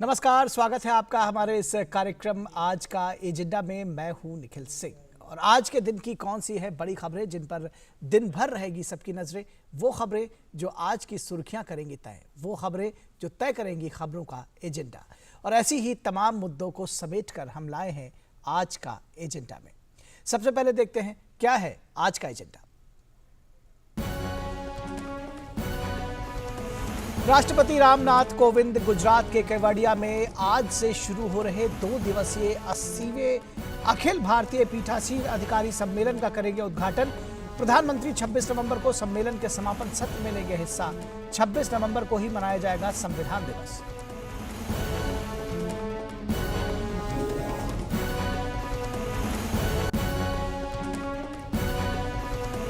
नमस्कार, स्वागत है आपका हमारे इस कार्यक्रम आज का एजेंडा में। मैं हूं निखिल सिंह और आज के दिन की कौन सी है बड़ी खबरें जिन पर दिन भर रहेगी सबकी नजरें, वो खबरें जो आज की सुर्खियां करेंगी तय, वो खबरें जो तय करेंगी खबरों का एजेंडा। और ऐसी ही तमाम मुद्दों को समेटकर हम लाए हैं आज का एजेंडा में। सबसे पहले देखते हैं क्या है आज का एजेंडा। राष्ट्रपति रामनाथ कोविंद गुजरात के केवड़िया में आज से शुरू हो रहे 2 दिवसीय 80वें अखिल भारतीय पीठासीन अधिकारी सम्मेलन का करेंगे उद्घाटन। प्रधानमंत्री 26 नवंबर को सम्मेलन के समापन सत्र में लेंगे हिस्सा। 26 नवंबर को ही मनाया जाएगा संविधान दिवस।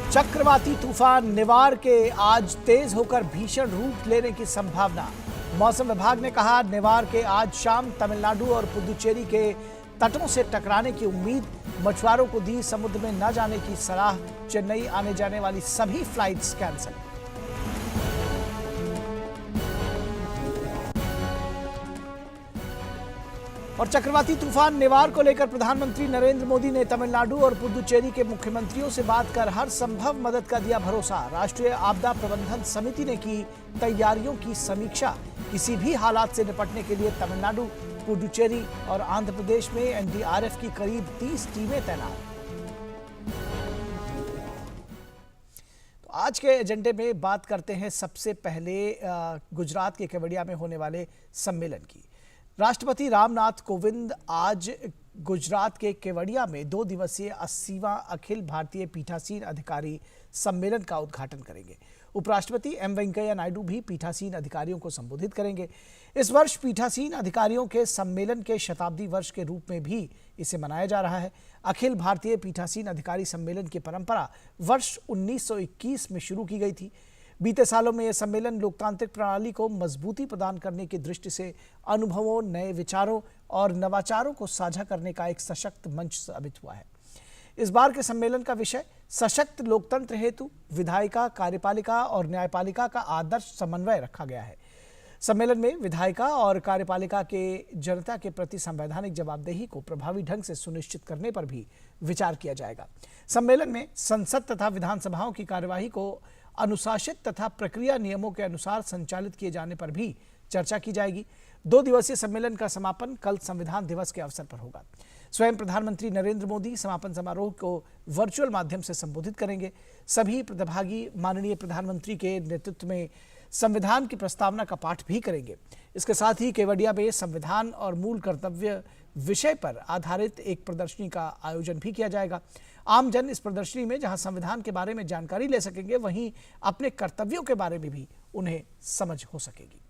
चक्रवाती तूफान निवार के आज तेज होकर भीषण रूप लेने की संभावना। मौसम विभाग ने कहा निवार के आज शाम तमिलनाडु और पुदुचेरी के तटों से टकराने की उम्मीद। मछुआरों को दी समुद्र में न जाने की सलाह। चेन्नई आने जाने वाली सभी फ्लाइट्स कैंसिल। और चक्रवाती तूफान निवार को लेकर प्रधानमंत्री नरेंद्र मोदी ने तमिलनाडु और पुदुचेरी के मुख्यमंत्रियों से बात कर हर संभव मदद का दिया भरोसा। राष्ट्रीय आपदा प्रबंधन समिति ने की तैयारियों की समीक्षा। किसी भी हालात से निपटने के लिए तमिलनाडु, पुदुचेरी और आंध्र प्रदेश में एनडीआरएफ की करीब 30 टीमें तैनात। तो आज के एजेंडे में बात करते हैं सबसे पहले गुजरात के केवड़िया में होने वाले सम्मेलन की। राष्ट्रपति रामनाथ कोविंद आज गुजरात के केवड़िया में 2 दिवसीय 80वां अखिल भारतीय पीठासीन अधिकारी सम्मेलन का उद्घाटन करेंगे। उपराष्ट्रपति एम वेंकैया नायडू भी पीठासीन अधिकारियों को संबोधित करेंगे। इस वर्ष पीठासीन अधिकारियों के सम्मेलन के शताब्दी वर्ष के रूप में भी इसे मनाया जा रहा है। अखिल भारतीय पीठासीन अधिकारी सम्मेलन की परंपरा वर्ष 1921 में शुरू की गई थी। बीते सालों में यह सम्मेलन लोकतांत्रिक प्रणाली को मजबूती प्रदान करने की दृष्टि से अनुभवों, नए विचारों और नवाचारों को साझा करने का एक सशक्त मंच साबित हुआ है। इस बार के सम्मेलन का विषय सशक्त लोकतंत्र हेतु विधायिका, कार्यपालिका और न्यायपालिका का आदर्श समन्वय रखा गया है। सम्मेलन में विधायिका और कार्यपालिका के जनता के प्रति संवैधानिक जवाबदेही को प्रभावी ढंग से सुनिश्चित करने पर भी विचार किया जाएगा। सम्मेलन में संसद तथा विधानसभाओं की कार्यवाही को अनुशासित तथा प्रक्रिया नियमों के अनुसार संचालित किए जाने पर भी चर्चा की जाएगी। 2 दिवसीय सम्मेलन का समापन कल संविधान दिवस के अवसर पर होगा। स्वयं प्रधानमंत्री नरेंद्र मोदी समापन समारोह को वर्चुअल माध्यम से संबोधित करेंगे। सभी प्रतिभागी माननीय प्रधानमंत्री के नेतृत्व में संविधान की प्रस्तावना का पाठ भी करेंगे। इसके साथ ही केवड़िया में संविधान और मूल कर्तव्य विषय पर आधारित एक प्रदर्शनी का आयोजन भी किया जाएगा। आम जन इस प्रदर्शनी में जहां संविधान के बारे में जानकारी ले सकेंगे, वहीं अपने कर्तव्यों के बारे में भी उन्हें समझ हो सकेगी।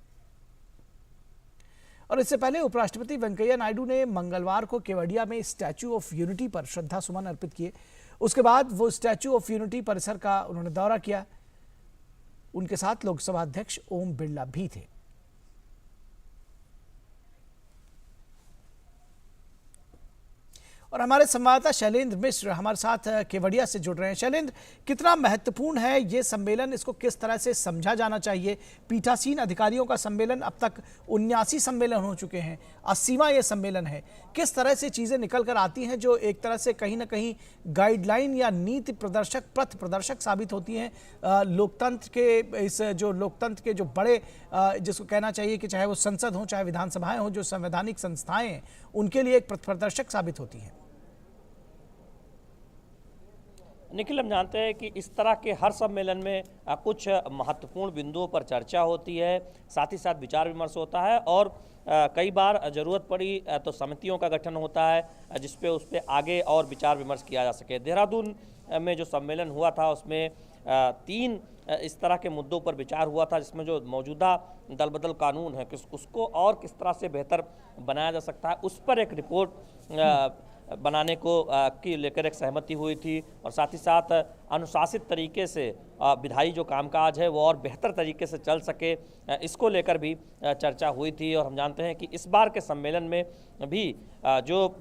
और इससे पहले उपराष्ट्रपति वेंकैया नायडू ने मंगलवार को केवड़िया में स्टैच्यू ऑफ यूनिटी पर श्रद्धा सुमन अर्पित किए। उसके बाद वो स्टैच्यू ऑफ यूनिटी परिसर का उन्होंने दौरा किया। उनके साथ लोकसभा अध्यक्ष ओम बिरला भी थे। और हमारे संवाददाता शैलेंद्र मिश्र हमारे साथ केवड़िया से जुड़ रहे हैं। शैलेंद्र, कितना महत्वपूर्ण है ये सम्मेलन, इसको किस तरह से समझा जाना चाहिए? पीठासीन अधिकारियों का सम्मेलन अब तक 79 सम्मेलन हो चुके हैं, 80वां ये सम्मेलन है। किस तरह से चीजें निकल कर आती हैं जो एक तरह से कहीं ना कहीं गाइडलाइन या नीति प्रदर्शक, पथ प्रदर्शक साबित होती हैं लोकतंत्र के जो बड़े, जिसको कहना चाहिए कि चाहे वो संसद हो, चाहे विधानसभाएं हो, जो संवैधानिक संस्थाएं हैं, उनके लिए एक पथ प्रदर्शक साबित होती हैं। निखिल, हम जानते हैं कि इस तरह के हर सम्मेलन में कुछ महत्वपूर्ण बिंदुओं पर चर्चा होती है, साथ ही साथ विचार विमर्श होता है और कई बार ज़रूरत पड़ी तो समितियों का गठन होता है जिसपे उस पर आगे और विचार विमर्श किया जा सके। देहरादून में जो सम्मेलन हुआ था उसमें 3 इस तरह के मुद्दों पर विचार हुआ था, जिसमें जो मौजूदा दल बदल कानून है उसको और किस तरह से बेहतर बनाया जा सकता है, उस पर एक रिपोर्ट बनाने को की लेकर एक सहमति हुई थी। और साथ ही साथ अनुशासित तरीके से विधायी जो कामकाज है वो और बेहतर तरीके से चल सके, इसको लेकर भी चर्चा हुई थी। और हम जानते हैं कि इस बार के सम्मेलन में भी जो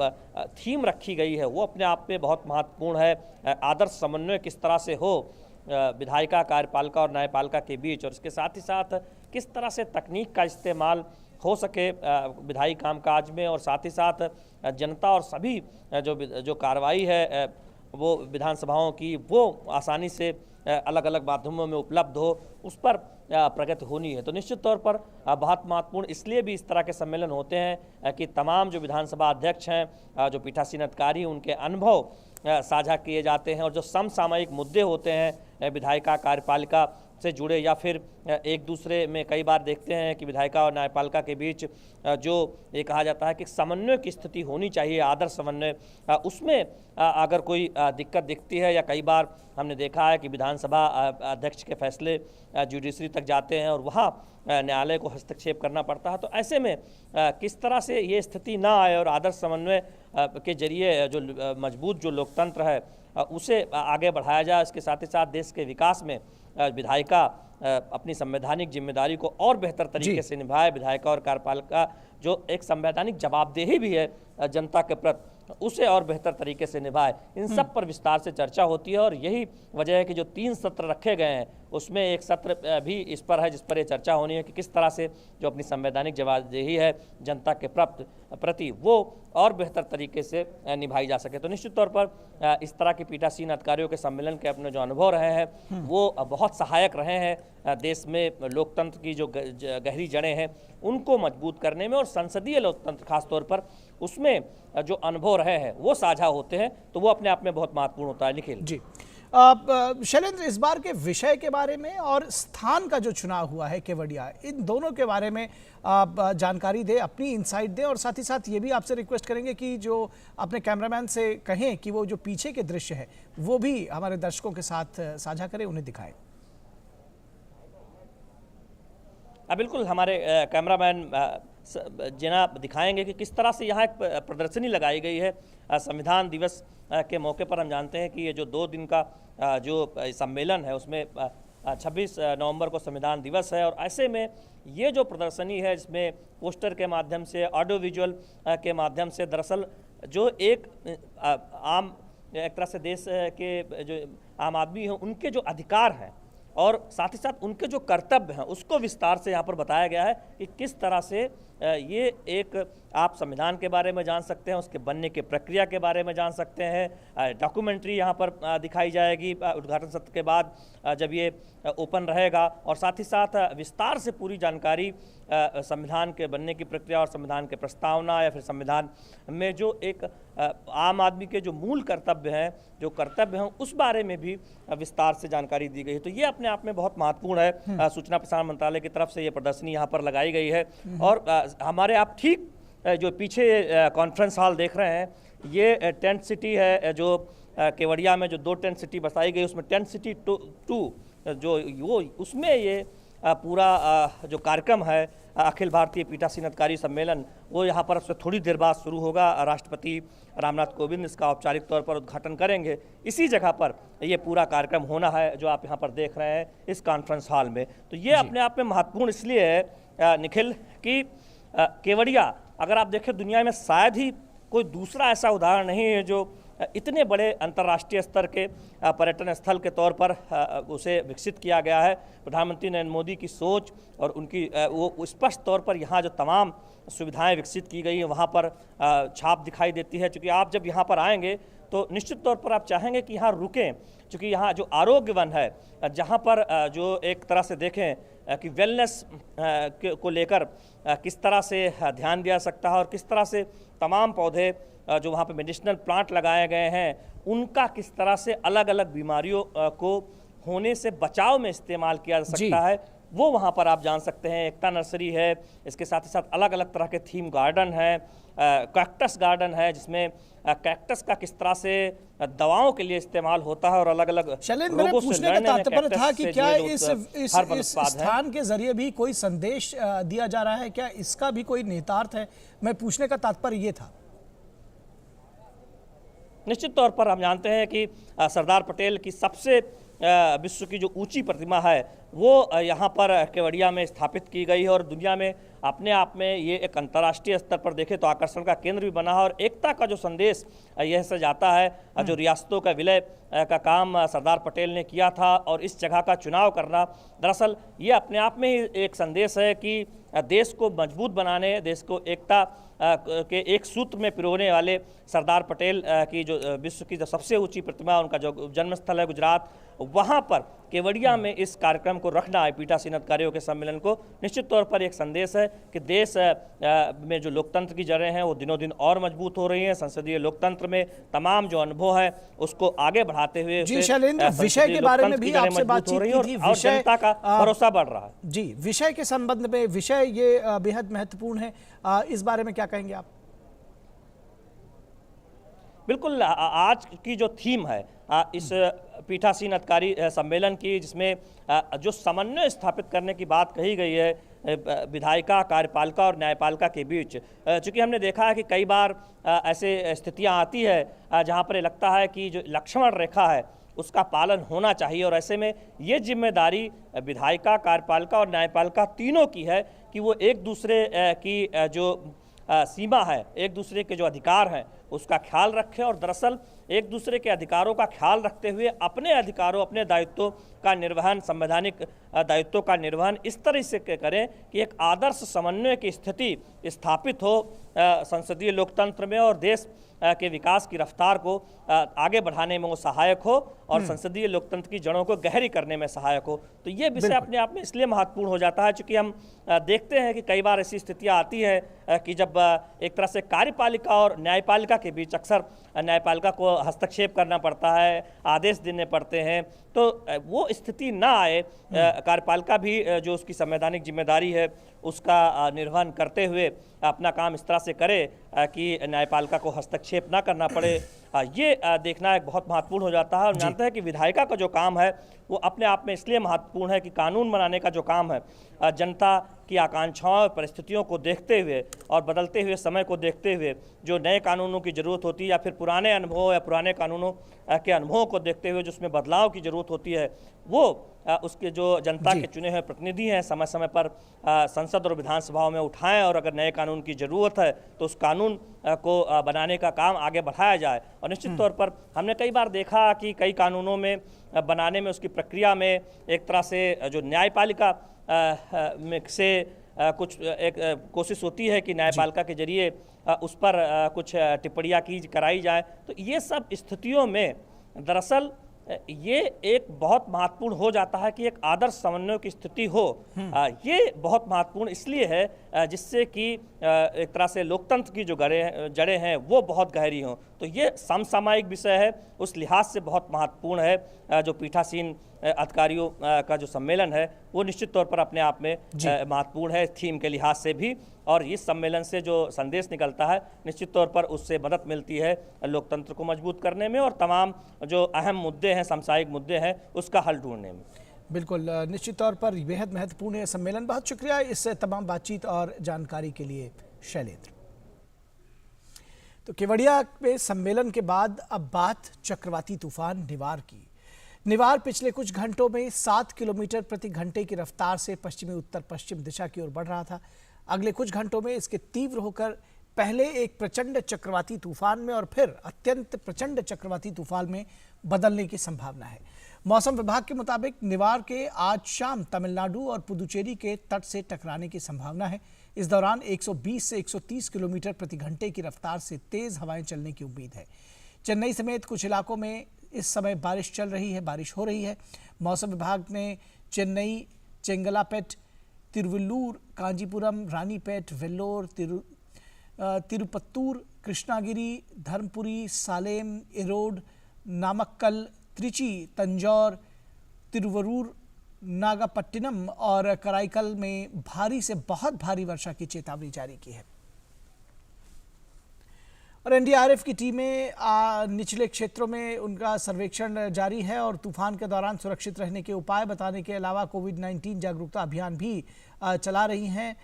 थीम रखी गई है वो अपने आप में बहुत महत्वपूर्ण है। आदर्श समन्वय किस तरह से हो विधायिका, कार्यपालिका और न्यायपालिका के बीच, और इसके साथ ही साथ किस तरह से तकनीक का इस्तेमाल हो सके विधायी कामकाज में, और साथ ही साथ जनता और सभी जो कार्रवाई है वो विधानसभाओं की वो आसानी से अलग अलग माध्यमों में उपलब्ध हो, उस पर प्रगति होनी है। तो निश्चित तौर पर बहुत महत्वपूर्ण इसलिए भी इस तरह के सम्मेलन होते हैं कि तमाम जो विधानसभा अध्यक्ष हैं, जो पीठासीन अधिकारी, उनके अनुभव साझा किए जाते हैं, और जो समसामयिक मुद्दे होते हैं विधायिका कार्यपालिका से जुड़े, या फिर एक दूसरे में कई बार देखते हैं कि विधायिका और न्यायपालिका के बीच जो ये कहा जाता है कि समन्वय की स्थिति होनी चाहिए, आदर्श समन्वय, उसमें अगर कोई दिक्कत दिखती है, या कई बार हमने देखा है कि विधानसभा अध्यक्ष के फैसले जुडिशरी तक जाते हैं और वहाँ न्यायालय को हस्तक्षेप करना पड़ता है, तो ऐसे में किस तरह से ये स्थिति ना आए और आदर्श समन्वय के जरिए जो मजबूत जो लोकतंत्र है उसे आगे बढ़ाया जाए। इसके साथ ही साथ देश के विकास में विधायिका अपनी संवैधानिक जिम्मेदारी को और बेहतर तरीके से निभाए, विधायिका और कार्यपालिका जो एक संवैधानिक जवाबदेही भी है जनता के प्रति, उसे और बेहतर तरीके से निभाए। इन सब पर विस्तार से चर्चा होती है, और यही वजह है कि जो 3 सत्र रखे गए हैं उसमें एक सत्र भी इस पर है जिस पर ये चर्चा होनी है कि किस तरह से जो अपनी संवैधानिक जवाबदेही है जनता के प्रति वो और बेहतर तरीके से निभाई जा सके। तो निश्चित तौर पर इस तरह के पीठासीन अधिकारियों के सम्मेलन के अपने जो अनुभव रहे हैं वो बहुत सहायक रहे हैं देश में लोकतंत्र की जो गहरी जड़ें हैं उनको मजबूत करने में, और संसदीय लोकतंत्र खासतौर पर उसमें जो अनुभव रहे हैं वो साझा होते हैं, तो वो अपने आप में बहुत महत्वपूर्ण होता है। निखिल जी, शैलेंद्र, इस बार के विषय के बारे में और स्थान का जो चुनाव हुआ है केवड़िया, इन दोनों के बारे में आप जानकारी दें, अपनी इंसाइट दें, और साथ ही साथ ये भी आपसे रिक्वेस्ट करेंगे कि जो अपने कैमरामैन से कहें कि वो जो पीछे के दृश्य है वो भी हमारे दर्शकों के साथ साझा करें, उन्हें दिखाएं। बिल्कुल, हमारे कैमरामैन जना दिखाएंगे कि किस तरह से यहाँ एक प्रदर्शनी लगाई गई है संविधान दिवस के मौके पर। हम जानते हैं कि ये जो 2 दिन का जो सम्मेलन है उसमें 26 नवंबर को संविधान दिवस है, और ऐसे में ये जो प्रदर्शनी है जिसमें पोस्टर के माध्यम से, ऑडियो विजुअल के माध्यम से दरअसल जो एक तरह से देश के जो आम आदमी हैं उनके जो अधिकार हैं और साथ ही साथ उनके जो कर्तव्य हैं उसको विस्तार से यहाँ पर बताया गया है कि किस तरह से ये एक आप संविधान के बारे में जान सकते हैं, उसके बनने की प्रक्रिया के बारे में जान सकते हैं। डॉक्यूमेंट्री यहाँ पर दिखाई जाएगी उद्घाटन सत्र के बाद जब ये ओपन रहेगा, और साथ ही साथ विस्तार से पूरी जानकारी संविधान के बनने की प्रक्रिया और संविधान के प्रस्तावना या फिर संविधान में जो एक आम आदमी के जो मूल कर्तव्य हैं उस बारे में भी विस्तार से जानकारी दी गई है। तो ये अपने आप में बहुत महत्वपूर्ण है। सूचना प्रसारण मंत्रालय की तरफ से ये प्रदर्शनी यहाँ पर लगाई गई है, और हमारे आप ठीक जो पीछे कॉन्फ्रेंस हॉल देख रहे हैं ये टेंट सिटी है, जो केवड़िया में जो 2 टेंट सिटी बसाई गई उसमें टेंट सिटी 2 जो वो उसमें ये पूरा जो कार्यक्रम है अखिल भारतीय पीठासीन अधिकारी सम्मेलन वो यहाँ पर उससे थोड़ी देर बाद शुरू होगा। राष्ट्रपति रामनाथ कोविंद इसका औपचारिक तौर पर उद्घाटन करेंगे। इसी जगह पर ये पूरा कार्यक्रम होना है जो आप यहाँ पर देख रहे हैं इस कॉन्फ्रेंस हॉल में। तो ये अपने आप में महत्वपूर्ण इसलिए है निखिल कि केवड़िया अगर आप देखें दुनिया में शायद ही कोई दूसरा ऐसा उदाहरण नहीं है जो इतने बड़े अंतर्राष्ट्रीय स्तर के पर्यटन स्थल के तौर पर उसे विकसित किया गया है। प्रधानमंत्री नरेंद्र मोदी की सोच और उनकी वो स्पष्ट तौर पर यहाँ जो तमाम सुविधाएं विकसित की गई हैं वहाँ पर छाप दिखाई देती है। क्योंकि आप जब यहाँ पर आएंगे तो निश्चित तौर पर आप चाहेंगे कि यहाँ रुकें, क्योंकि यहाँ जो आरोग्य वन है जहाँ पर जो एक तरह से देखें कि वेलनेस को लेकर किस तरह से ध्यान दिया सकता है और किस तरह से तमाम पौधे जो वहाँ पे मेडिसिनल प्लांट लगाए गए हैं उनका किस तरह से अलग अलग बीमारियों को होने से बचाव में इस्तेमाल किया जा सकता है, वो वहाँ पर आप जान सकते हैं। एकता नर्सरी है, इसके साथ ही साथ अलग अलग तरह के थीम गार्डन है, कैक्टस गार्डन है जिसमें कैक्टस का किस तरह से दवाओं के लिए इस्तेमाल होता है और अलग अलग रोगों से लड़ने में तात्पर्य था कि क्या इस स्थान के जरिए भी कोई संदेश दिया जा रहा है, क्या इसका भी कोई निहितार्थ है? मैं पूछने का तात्पर्य ये था। निश्चित तौर पर हम जानते हैं कि सरदार पटेल की सबसे विश्व की जो ऊंची प्रतिमा है वो यहाँ पर केवड़िया में स्थापित की गई है और दुनिया में अपने आप में ये एक अंतर्राष्ट्रीय स्तर पर देखें तो आकर्षण का केंद्र भी बना है और एकता का जो संदेश यह से जाता है। जो रियासतों का विलय का काम सरदार पटेल ने किया था और इस जगह का चुनाव करना, दरअसल ये अपने आप में ही एक संदेश है कि देश को मजबूत बनाने, देश को एकता के एक सूत्र में पिरोने वाले सरदार पटेल की जो विश्व की जो सबसे ऊंची प्रतिमा, उनका जो जन्मस्थल है गुजरात, वहाँ पर केवड़िया में इस कार्यक्रम को रखना है, पीठासीन अधिकारियों के सम्मेलन को, निश्चित तौर पर एक संदेश है कि देश में जो लोकतंत्र की जड़ें हैं वो दिनों दिन और मजबूत हो रही हैं। संसदीय लोकतंत्र में तमाम जो अनुभव है उसको आगे बढ़ाते हुए जी शैलेंद्र, विषय के बारे में भी आपसे बातचीत की थी, और जनता का भरोसा बढ़ रहा है। जी, विषय के संबंध में, विषय ये बेहद महत्वपूर्ण है, इस बारे में क्या कहेंगे आप? बिल्कुल, आज की जो थीम है इस पीठासीन अधिकारी सम्मेलन की, जिसमें जो समन्वय स्थापित करने की बात कही गई है विधायिका, कार्यपालिका और न्यायपालिका के बीच, चूँकि हमने देखा है कि कई बार ऐसे स्थितियां आती है जहां पर लगता है कि जो लक्ष्मण रेखा है उसका पालन होना चाहिए और ऐसे में ये जिम्मेदारी विधायिका, कार्यपालिका और न्यायपालिका तीनों की है कि वो एक दूसरे की जो सीमा है, एक दूसरे के जो अधिकार हैं उसका ख्याल रखें और दरअसल एक दूसरे के अधिकारों का ख्याल रखते हुए अपने अधिकारों, अपने दायित्वों का निर्वहन, संवैधानिक दायित्वों का निर्वहन इस तरह से करें कि एक आदर्श समन्वय की स्थिति स्थापित हो संसदीय लोकतंत्र में और देश के विकास की रफ्तार को आगे बढ़ाने में वो सहायक हो और संसदीय लोकतंत्र की जड़ों को गहरी करने में सहायक हो। तो ये विषय अपने आप में इसलिए महत्वपूर्ण हो जाता है क्योंकि हम देखते हैं कि कई बार ऐसी स्थितियां आती हैं कि जब एक तरह से कार्यपालिका और न्यायपालिका के बीच अक्सर न्यायपालिका को हस्तक्षेप करना पड़ता है, आदेश देने पड़ते हैं, तो वो स्थिति ना आए, कार्यपालिका भी जो उसकी संवैधानिक जिम्मेदारी है उसका निर्वहन करते हुए अपना काम इस तरह से करे कि न्यायपालिका को हस्तक्षेप ना करना पड़े, ये देखना एक बहुत महत्वपूर्ण हो जाता है। और जानते हैं कि विधायिका का जो काम है वो अपने आप में इसलिए महत्वपूर्ण है कि कानून बनाने का जो काम है जनता की आकांक्षाओं और परिस्थितियों को देखते हुए और बदलते हुए समय को देखते हुए जो नए कानूनों की ज़रूरत होती है या फिर पुराने अनुभवों या पुराने कानूनों के अनुभवों को देखते हुए जिसमें बदलाव की ज़रूरत होती है, वो उसके जो जनता के चुने हुए प्रतिनिधि हैं समय समय पर संसद और विधानसभाओं में उठाएं और अगर नए कानून की ज़रूरत है तो उस कानून को बनाने का काम आगे बढ़ाया जाए। और निश्चित तौर पर हमने कई बार देखा कि कई कानूनों में बनाने में, उसकी प्रक्रिया में एक तरह से जो न्यायपालिका से कुछ एक कोशिश होती है कि न्यायपालिका के जरिए उस पर कुछ टिप्पणियाँ कराई जाए। तो ये सब स्थितियों में दरअसल ये एक बहुत महत्वपूर्ण हो जाता है कि एक आदर्श समन्वय की स्थिति हो। ये बहुत महत्वपूर्ण इसलिए है जिससे कि एक तरह से लोकतंत्र की जो जड़ें हैं वो बहुत गहरी हों। तो ये समसामयिक विषय है, उस लिहाज से बहुत महत्वपूर्ण है। जो पीठासीन अधिकारियों का जो सम्मेलन है वो निश्चित तौर पर अपने आप में महत्वपूर्ण है थीम के लिहाज से भी, और इस सम्मेलन से जो संदेश निकलता है निश्चित तौर पर उससे मदद मिलती है लोकतंत्र को मजबूत करने में और तमाम जो अहम मुद्दे हैं, समसामयिक मुद्दे हैं, उसका हल ढूंढने में। बिल्कुल, निश्चित तौर पर बेहद महत्वपूर्ण है सम्मेलन। बहुत शुक्रिया इस तमाम बातचीत और जानकारी के लिए शैलेंद्र। तो केवड़िया में सम्मेलन के बाद अब बात चक्रवाती तूफान निवार की। निवार पिछले कुछ घंटों में 7 किलोमीटर प्रति घंटे की रफ्तार से पश्चिमी उत्तर पश्चिम दिशा की ओर बढ़ रहा था। अगले कुछ घंटों में इसके तीव्र होकर पहले एक प्रचंड चक्रवाती तूफान में और फिर अत्यंत प्रचंड चक्रवाती तूफान में बदलने की संभावना है। मौसम विभाग के मुताबिक निवार के आज शाम तमिलनाडु और पुदुचेरी के तट से टकराने की संभावना है। इस दौरान 120 से 130 किलोमीटर प्रति घंटे की रफ्तार से तेज हवाएं चलने की उम्मीद है। चेन्नई समेत कुछ इलाकों में इस समय बारिश चल रही है, बारिश हो रही है। मौसम विभाग ने चेन्नई, चेंगलापेट, तिरुवल्लूर, कांजीपुरम, रानीपेट, वेल्लोर, तिरुपत्तूर, कृष्णागिरी, धर्मपुरी, सालेम, इरोड, नामक्कल, त्रिची, तंजौर, तिरुवरूर, नागापट्टिनम और कराईकल में भारी से बहुत भारी वर्षा की चेतावनी जारी की है। और एनडीआरएफ की टीमें निचले क्षेत्रों में उनका सर्वेक्षण जारी है और तूफान के दौरान सुरक्षित रहने के उपाय बताने के अलावा कोविड-19 जागरूकता अभियान भी चला रही हैं।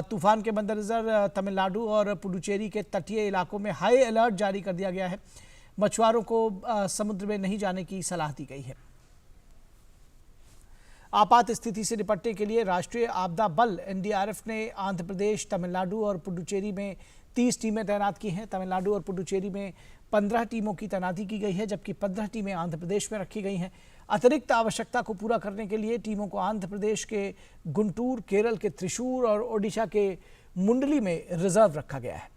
तूफान के मद्देनजर तमिलनाडु और पुडुचेरी के तटीय इलाकों में हाई अलर्ट जारी कर दिया गया है। मछुआरों को समुद्र में नहीं जाने की सलाह दी गई है। आपात स्थिति से निपटने के लिए राष्ट्रीय आपदा बल एनडीआरएफ ने आंध्र प्रदेश, तमिलनाडु और पुडुचेरी में 30 टीमें तैनात की हैं। तमिलनाडु और पुडुचेरी में 15 टीमों की तैनाती की गई है, जबकि 15 टीमें आंध्र प्रदेश में रखी गई हैं। अतिरिक्त आवश्यकता को पूरा करने के लिए टीमों को आंध्र प्रदेश के गुंटूर, केरल के त्रिशूर और ओडिशा के मुंडली में रिजर्व रखा गया है।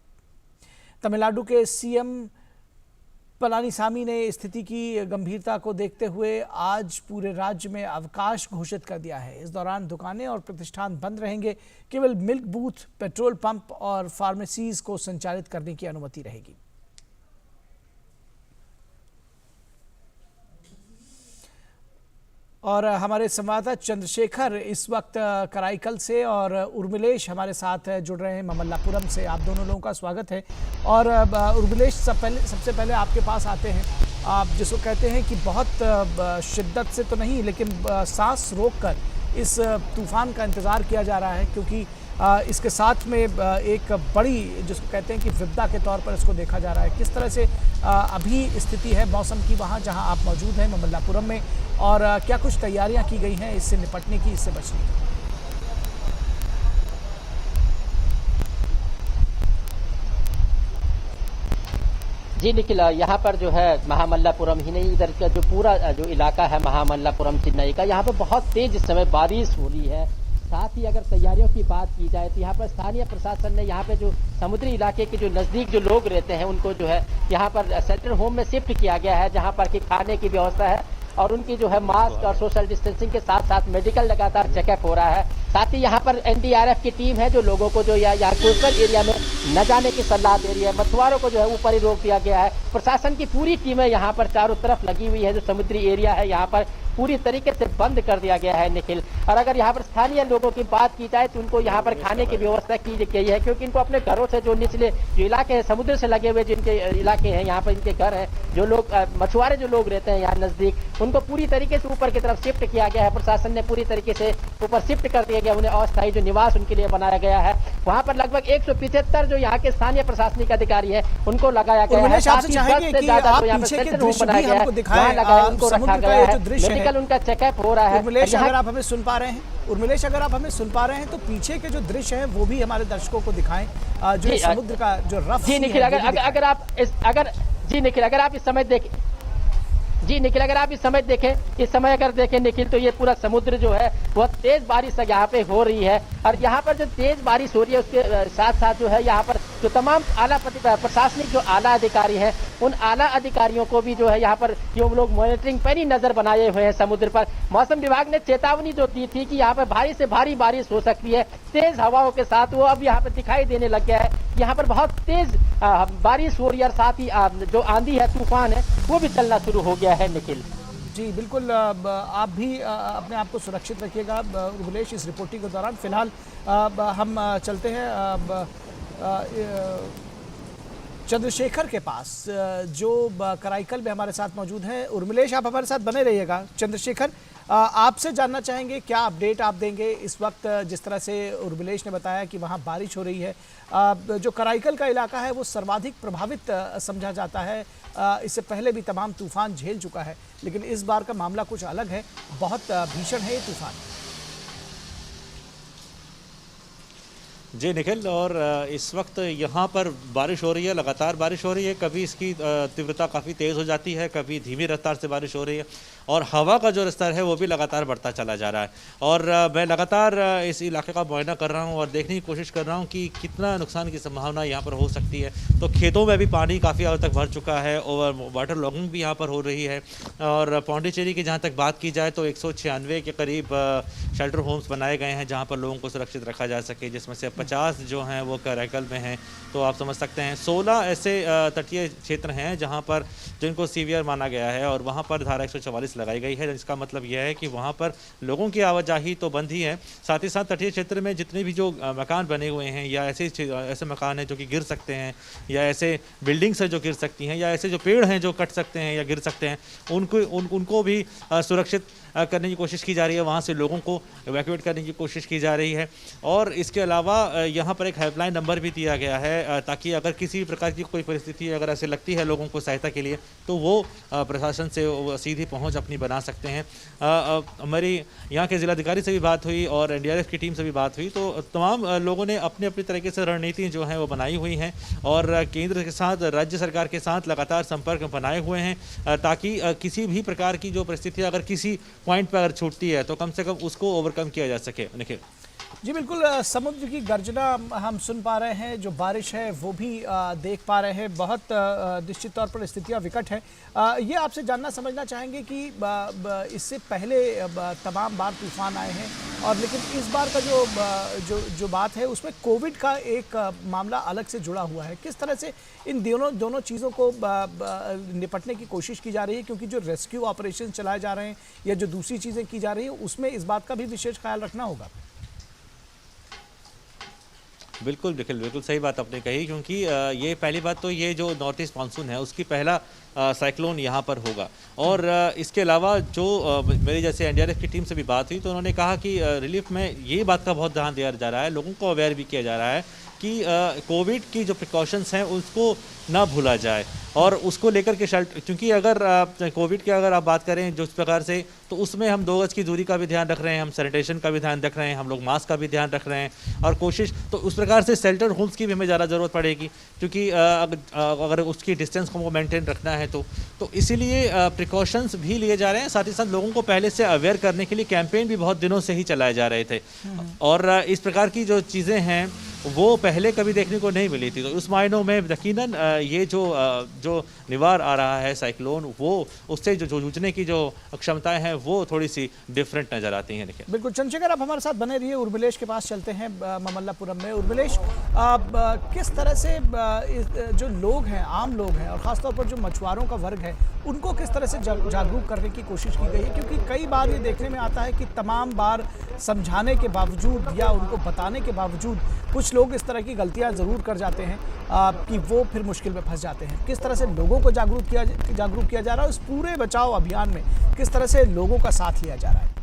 तमिलनाडु के सीएम पलानीसामी ने स्थिति की गंभीरता को देखते हुए आज पूरे राज्य में अवकाश घोषित कर दिया है। इस दौरान दुकानें और प्रतिष्ठान बंद रहेंगे। केवल मिल्क बूथ, पेट्रोल पंप और फार्मेसीज को संचालित करने की अनुमति रहेगी। और हमारे संवाददाता चंद्रशेखर इस वक्त कराईकल से और उर्मिलेश हमारे साथ जुड़ रहे हैं ममल्लापुरम से। आप दोनों लोगों का स्वागत है। और उर्मिलेश, सबसे पहले आपके पास आते हैं। आप जिसको कहते हैं कि बहुत शिद्दत से तो नहीं, लेकिन सांस रोककर इस तूफान का इंतज़ार किया जा रहा है, क्योंकि इसके साथ में एक बड़ी, जिसको कहते हैं कि विपदा के तौर पर इसको देखा जा रहा है। किस तरह से अभी स्थिति है मौसम की वहाँ जहाँ आप मौजूद हैं ममल्लापुरम में, और क्या कुछ तैयारियां की गई हैं इससे निपटने की, इससे बचने की? जी निखिल, यहाँ पर जो है महामल्लापुरम ही नहीं, इधर का जो पूरा जो इलाका है महामल्लापुरम चेन्नई का, यहाँ पर बहुत तेज इस समय बारिश हो रही है। साथ ही अगर तैयारियों की बात की जाए तो यहाँ पर स्थानीय प्रशासन ने यहाँ पे जो समुद्री इलाके के जो नज़दीक जो लोग रहते हैं उनको जो है यहाँ पर शेल्टर होम में शिफ्ट किया गया है, जहाँ पर कि खाने की व्यवस्था है और उनकी जो है मास्क और सोशल डिस्टेंसिंग के साथ साथ मेडिकल लगातार चेकअप हो रहा है। साथ ही यहाँ पर एनडीआरएफ की टीम है जो लोगों को जो यहाँ कोस्टल एरिया में न जाने की सलाह दे रही है। मछुआरों को जो है ऊपर ही रोक दिया गया है। प्रशासन की पूरी टीमें यहाँ पर चारों तरफ लगी हुई है। जो समुद्री एरिया है यहाँ पर पूरी तरीके से बंद कर दिया गया है निखिल। और अगर यहाँ पर स्थानीय लोगों की बात की जाए तो उनको यहाँ पर खाने की व्यवस्था की गई है, क्योंकि इनको अपने घरों से जो निचले जो इलाके हैं समुद्र से लगे हुए जिनके इलाके हैं यहाँ पर इनके घर हैं, जो लोग मछुआरे जो लोग रहते हैं यहाँ नजदीक, उनको पूरी तरीके से ऊपर की तरफ शिफ्ट किया गया है। प्रशासन ने पूरी तरीके से ऊपर शिफ्ट कर दिया गया, उन्हें अस्थायी जो निवास उनके लिए बनाया गया है। वहाँ पर लगभग 175 जो यहाँ के स्थानीय प्रशासनिक अधिकारी है उनको लगाया गया है। साथ ही 10 से ज्यादा जो यहाँ पर शेल्टर होम बनाया गया है वहाँ लगाया, उनको रखा गया है। मेडिकल उनका चेकअप हो रहा है। उर्मिलेश, अगर आप हमें सुन पा रहे हैं, उर्मिलेश अगर आप हमें सुन पा रहे हैं तो पीछे के जो दृश्य है वो भी हमारे दर्शकों को दिखाएं, जो समुद्र का जो रफ। जी निखिल, अगर आप इस समय देखें, जी निखिल, अगर आप इस समय देखें, अगर देखें निखिल, तो ये पूरा समुद्र जो है बहुत तेज बारिश यहाँ पे हो रही है। और यहाँ पर जो तेज बारिश हो रही है उसके साथ साथ जो है यहाँ पर जो तमाम आला प्रशासनिक जो आला अधिकारी हैं, उन आला अधिकारियों को भी जो है यहाँ पर ये लोग मॉनिटरिंग पर ही नजर बनाए हुए हैं समुद्र पर। मौसम विभाग ने चेतावनी जो दी थी कि यहाँ पर भारी से भारी बारिश हो सकती है तेज हवाओं के साथ, वो अब यहाँ पर दिखाई देने लग गया है। यहाँ पर बहुत तेज बारिश हो रही है और साथ ही जो आंधी है, तूफान है, वो भी चलना शुरू हो गया है निखिल। जी बिल्कुल, आप भी अपने आप को सुरक्षित रखिएगा उर्मिलेश इस रिपोर्टिंग के दौरान। फिलहाल हम चलते हैं चंद्रशेखर के पास, जो कराईकल में हमारे साथ मौजूद हैं। उर्मिलेश, आप हमारे साथ बने रहिएगा। चंद्रशेखर, आपसे जानना चाहेंगे क्या अपडेट आप देंगे इस वक्त, जिस तरह से उर्मिलेश ने बताया कि वहाँ बारिश हो रही है। जो कराईकल का इलाका है वो सर्वाधिक प्रभावित समझा जाता है। इससे पहले भी तमाम तूफान झेल चुका है, लेकिन इस बार का मामला कुछ अलग है, बहुत भीषण है ये तूफान। जी निखिल, और इस वक्त यहाँ पर बारिश हो रही है, लगातार बारिश हो रही है। कभी इसकी तीव्रता काफ़ी तेज़ हो जाती है, कभी धीमी रफ्तार से बारिश हो रही है, और हवा का जो स्तर है वो भी लगातार बढ़ता चला जा रहा है। और मैं लगातार इस इलाके का मुआयना कर रहा हूँ और देखने की कोशिश कर रहा हूँ कि कितना नुकसान की संभावना यहाँ पर हो सकती है। तो खेतों में भी पानी काफ़ी हद तक भर चुका है और वाटर लॉगिंग भी यहाँ पर हो रही है। और पौंडीचेरी की जहाँ तक बात की जाए तो 196 के करीब शेल्टर होम्स बनाए गए हैं जहाँ पर लोगों को सुरक्षित रखा जा सके, जिसमें से 50 जो हैं वो कराईकल में हैं। तो आप समझ सकते हैं 16 ऐसे तटीय क्षेत्र हैं जहाँ पर जिनको सीवियर माना गया है और वहाँ पर धारा 144 लगाई गई है। इसका मतलब यह है कि वहाँ पर लोगों की आवाजाही तो बंद ही है, साथ ही साथ तटीय क्षेत्र में जितने भी जो मकान बने हुए हैं या ऐसे मकान हैं जो कि गिर सकते हैं, या ऐसे बिल्डिंग्स हैं जो गिर सकती हैं, या ऐसे जो पेड़ हैं जो कट सकते हैं या गिर सकते हैं, उनको भी सुरक्षित करने की कोशिश की जा रही है। वहाँ से लोगों को इवैक्यूएट करने की कोशिश की जा रही है। और इसके अलावा यहाँ पर एक हेल्पलाइन नंबर भी दिया गया है ताकि अगर किसी भी प्रकार की कोई परिस्थिति अगर ऐसे लगती है लोगों को सहायता के लिए तो वो प्रशासन से सीधी पहुँच अपनी बना सकते हैं। हमारी यहाँ के जिलाधिकारी से भी बात हुई और NDRF की टीम से भी बात हुई, तो तमाम लोगों ने अपने अपनी तरीके से रणनीति जो हैं वो बनाई हुई हैं और केंद्र के साथ, राज्य सरकार के साथ लगातार संपर्क बनाए हुए हैं ताकि किसी भी प्रकार की जो परिस्थिति अगर किसी पॉइंट पर अगर छूटती है तो कम से कम उसको ओवरकम किया जा सके। निखिल जी बिल्कुल, समुद्र की गर्जना हम सुन पा रहे हैं, जो बारिश है वो भी देख पा रहे हैं, बहुत निश्चित तौर पर स्थितियां विकट हैं। ये आपसे जानना समझना चाहेंगे कि इससे पहले तमाम बार तूफान आए हैं और लेकिन इस बार का जो बात है उसमें कोविड का एक मामला अलग से जुड़ा हुआ है। किस तरह से इन दोनों चीज़ों को निपटने की कोशिश की जा रही है, क्योंकि जो रेस्क्यू ऑपरेशन चलाए जा रहे हैं या जो दूसरी चीज़ें की जा रही है उसमें इस बात का भी विशेष ख्याल रखना होगा। बिल्कुल निखिल, बिल्कुल सही बात आपने कही, क्योंकि ये पहली बात तो ये जो नॉर्थ ईस्ट मानसून है उसकी पहला साइक्लोन यहाँ पर होगा और इसके अलावा जो मेरी जैसे NDRF की टीम से भी बात हुई तो उन्होंने कहा कि रिलीफ में ये बात का बहुत ध्यान दिया जा रहा है, लोगों को अवेयर भी किया जा रहा है कि कोविड की जो प्रिकॉशंस हैं उसको ना भूला जाए और उसको लेकर के क्योंकि अगर कोविड की अगर आप बात करें जिस प्रकार से, तो उसमें हम 2 गज की दूरी का भी ध्यान रख रहे हैं, हम सैनिटेशन का भी ध्यान रख रहे हैं, हम लोग मास्क का भी ध्यान रख रहे हैं और कोशिश तो उस प्रकार से शेल्टर होम्स की भी हमें ज़्यादा ज़रूरत पड़ेगी, क्योंकि अगर उसकी डिस्टेंस को मेंटेन रखना है तो इसीलिए प्रिकॉशंस भी लिए जा रहे हैं। साथ ही साथ लोगों को पहले से अवेयर करने के लिए कैंपेन भी बहुत दिनों से ही चलाए जा रहे थे और इस प्रकार की जो चीज़ें हैं वो पहले कभी देखने को नहीं मिली थी। तो उस मायनों में यकीनन ये जो निवार आ रहा है साइक्लोन, वो उससे जो जूझने की जो क्षमताएं हैं वो थोड़ी सी डिफरेंट नज़र आती हैं। देखिए बिल्कुल चंद्रशेखर, आप हमारे साथ बने रहिए। उर्मिलेश के पास चलते हैं ममल्लापुरम में। उर्मिलेश, किस तरह से जो लोग हैं, आम लोग हैं और ख़ासतौर पर जो मछुआरों का वर्ग है, उनको किस तरह से जागरूक करने की कोशिश की गई है? क्योंकि कई बार ये देखने में आता है कि तमाम बार समझाने के बावजूद या उनको बताने के बावजूद कुछ लोग इस तरह की गलतियां ज़रूर कर जाते हैं कि वो फिर मुश्किल में फंस जाते हैं। किस तरह से लोगों को जागरूक किया जा रहा है? इस पूरे बचाव अभियान में किस तरह से लोगों का साथ लिया जा रहा है?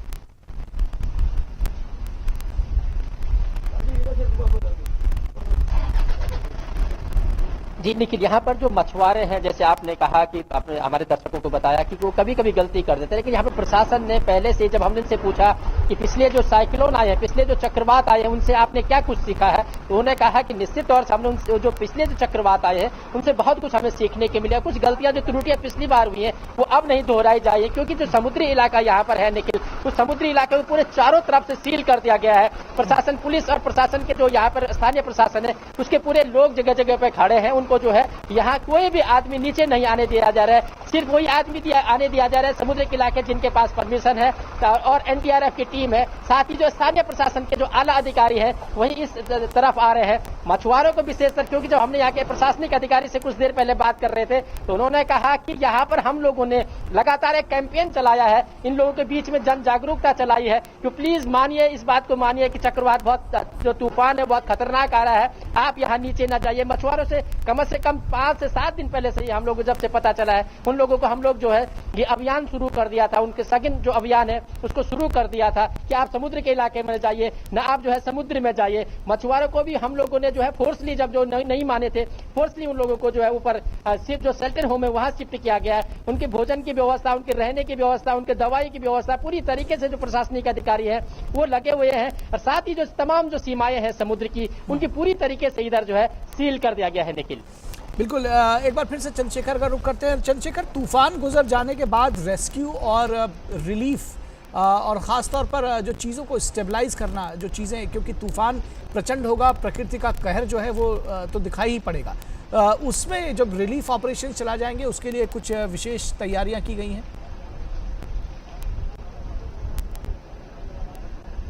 जी निखिल, यहाँ पर जो मछुआरे हैं, जैसे आपने कहा कि आपने हमारे दर्शकों को बताया कि वो कभी कभी गलती कर देते हैं, लेकिन यहाँ पर प्रशासन ने पहले से, जब हमने इनसे पूछा कि पिछले जो साइक्लोन आए हैं, पिछले जो चक्रवात आए हैं, उनसे आपने क्या कुछ सीखा है, तो उन्होंने कहा कि निश्चित तौर से हमने उनसे जो पिछले जो चक्रवात आए हैं उनसे बहुत कुछ हमें सीखने के मिला। कुछ गलतियां जो त्रुटियां पिछली बार हुई हैं वो अब नहीं दोहराई जाए, क्योंकि जो समुद्री इलाका यहाँ पर है निखिल, उस समुद्री इलाके में पूरे चारों तरफ से सील कर दिया गया है। प्रशासन, पुलिस और प्रशासन के जो यहाँ पर स्थानीय प्रशासन है उसके पूरे लोग जगह जगह पे खड़े हैं। उनको जो है यहाँ कोई भी आदमी नीचे नहीं आने दिया जा रहा है, सिर्फ वही आदमी आने दिया जा रहा है समुद्र के इलाके जिनके पास परमिशन है और NDRF की टीम है। साथ ही जो स्थानीय प्रशासन के जो आला अधिकारी हैं वही इस तरफ आ रहे हैं। मछुआरों को विशेषकर, क्योंकि जब हमने यहाँ के प्रशासनिक अधिकारी से कुछ देर पहले बात कर रहे थे तो उन्होंने कहा कि यहाँ पर हम लोगों ने लगातार एक कैंपेन चलाया है, इन लोगों के बीच में जन जागरूकता चलाई है कि प्लीज मानिए, इस बात को मानिए कि चक्रवात बहुत, जो तूफान है बहुत खतरनाक आ रहा है, आप यहाँ नीचे न जाइए। मछुआरों से कम 5 से 7 दिन पहले से ही हम लोग को जब से पता चला है, उन लोगों को हम लोग जो है ये अभियान शुरू कर दिया था, उनके सघन जो अभियान है उसको शुरू कर दिया था कि आप समुद्र के इलाके में जाइए, न आप जो है समुद्र में जाइए। मछुआरों को भी हम लोगों ने जो है फोर्सली, जब जो नहीं माने थे, फोर्सली उन लोगों को जो है ऊपर सिर्फ जो शेल्टर होम है वहां शिफ्ट किया गया है। उनके भोजन की व्यवस्था, उनके रहने की व्यवस्था, उनके दवाई की व्यवस्था, पूरी तरीके से जो प्रशासनिक अधिकारी है वो लगे हुए हैं और साथ ही जो तमाम जो सीमाएं हैं समुद्र की, उनकी पूरी तरीके से इधर जो है सील कर दिया गया है। निखिल बिल्कुल, एक बार फिर से चंद्रशेखर का रुख करते हैं। चंद्रशेखर, तूफान गुजर जाने के बाद रेस्क्यू और रिलीफ और ख़ास तौर पर जो चीज़ों को स्टेबलाइज करना, जो चीज़ें, क्योंकि तूफान प्रचंड होगा, प्रकृति का कहर जो है वो तो दिखाई ही पड़ेगा, उसमें जब रिलीफ ऑपरेशन चला जाएंगे उसके लिए कुछ विशेष तैयारियां की गई हैं?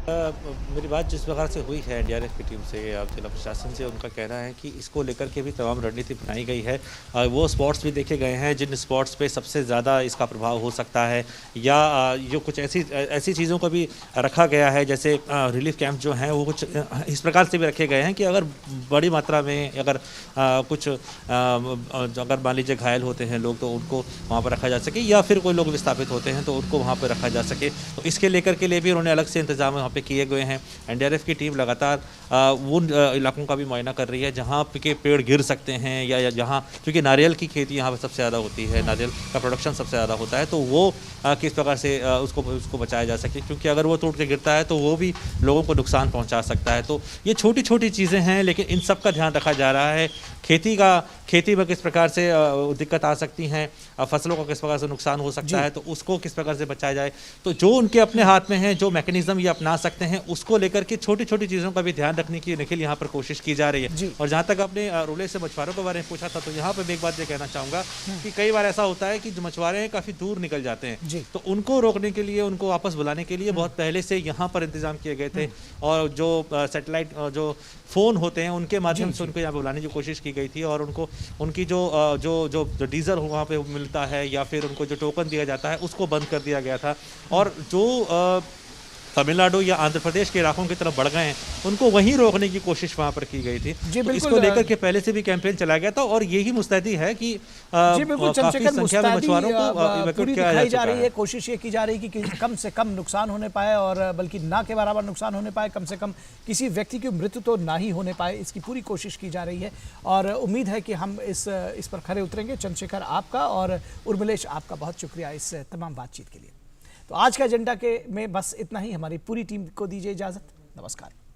मेरी बात जिस प्रकार से हुई है NDRF की टीम से, जिला प्रशासन से, उनका कहना है कि इसको लेकर के भी तमाम रणनीति बनाई गई है। वो स्पॉट्स भी देखे गए हैं जिन स्पॉट्स पे सबसे ज़्यादा इसका प्रभाव हो सकता है, या जो कुछ ऐसी चीज़ों को भी रखा गया है, जैसे रिलीफ कैंप जो हैं वो कुछ इस प्रकार से भी रखे गए हैं कि अगर बड़ी मात्रा में अगर कुछ अगर मान लीजिए घायल होते हैं लोग तो उनको वहाँ पर रखा जा सके, या फिर कोई लोग विस्थापित होते हैं तो उनको वहाँ पर रखा जा सके। तो इसके लेकर के लिए भी उन्होंने अलग से इंतजाम वहाँ पे किए गए हैं। एनडीआरएफ की टीम लगातार उन इलाकों का भी मुआयना कर रही है जहाँ के पेड़ गिर सकते हैं या जहाँ, क्योंकि नारियल की खेती यहाँ पर सबसे ज़्यादा होती है, नारियल का प्रोडक्शन सबसे ज़्यादा होता है, तो वो किस प्रकार से उसको बचाया जा सके, क्योंकि अगर वो टूट के गिरता है तो वो भी लोगों को नुकसान पहुँचा सकता है। तो ये छोटी छोटी चीज़ें हैं, लेकिन इन सब का ध्यान रखा जा रहा है। खेती में किस प्रकार से दिक्कत आ सकती हैं, फसलों का किस प्रकार से नुकसान हो सकता है, तो उसको किस प्रकार से बचाया जाए। तो जो उनके अपने हाथ में है, जो मैकेनिज्म ये अपना सकते हैं, उसको लेकर के छोटी छोटी चीज़ों का भी ध्यान रखने की निखिल यहाँ पर कोशिश की जा रही है। और जहाँ तक आपने रुले से मछुआरों के बारे में पूछा था, तो यहाँ पर मैं एक बात ये कहना चाहूँगा कि कई बार ऐसा होता है कि जो मछुआरे हैं काफ़ी दूर निकल जाते हैं, तो उनको रोकने के लिए, उनको वापस बुलाने के लिए बहुत पहले से यहाँ पर इंतजाम किए गए थे, और जो सैटेलाइट जो फ़ोन होते हैं उनके माध्यम से उनको यहाँ पर बुलाने की कोशिश की गई थी, और उनकी जो डीजल वहाँ पे मिलता है या फिर उनको जो टोकन दिया जाता है उसको बंद कर दिया गया था। और जो तमिलनाडु या आंध्र प्रदेश के इलाकों की तरफ बढ़ गए हैं उनको वहीं रोकने की कोशिश वहाँ पर की गई थी। तो इसको लेकर के पहले से भी कैंपेन चलाया गया था, और यही मुस्तैदी है कि काफी संख्या में मछुआरों को इवैक्यूएट किया जा रही है। कोशिश ये की जा रही है कि कम से कम नुकसान होने पाए, और बल्कि ना के बराबर नुकसान होने पाए, कम से कम किसी व्यक्ति की मृत्यु तो ना ही होने पाए, इसकी पूरी कोशिश की जा रही है। और उम्मीद है कि हम इस पर खरे उतरेंगे। चंद्रशेखर आपका और उर्मिलेश आपका बहुत शुक्रिया इस तमाम बातचीत के लिए। तो आज के एजेंडा में बस इतना ही। हमारी पूरी टीम को दीजिए इजाजत। नमस्कार।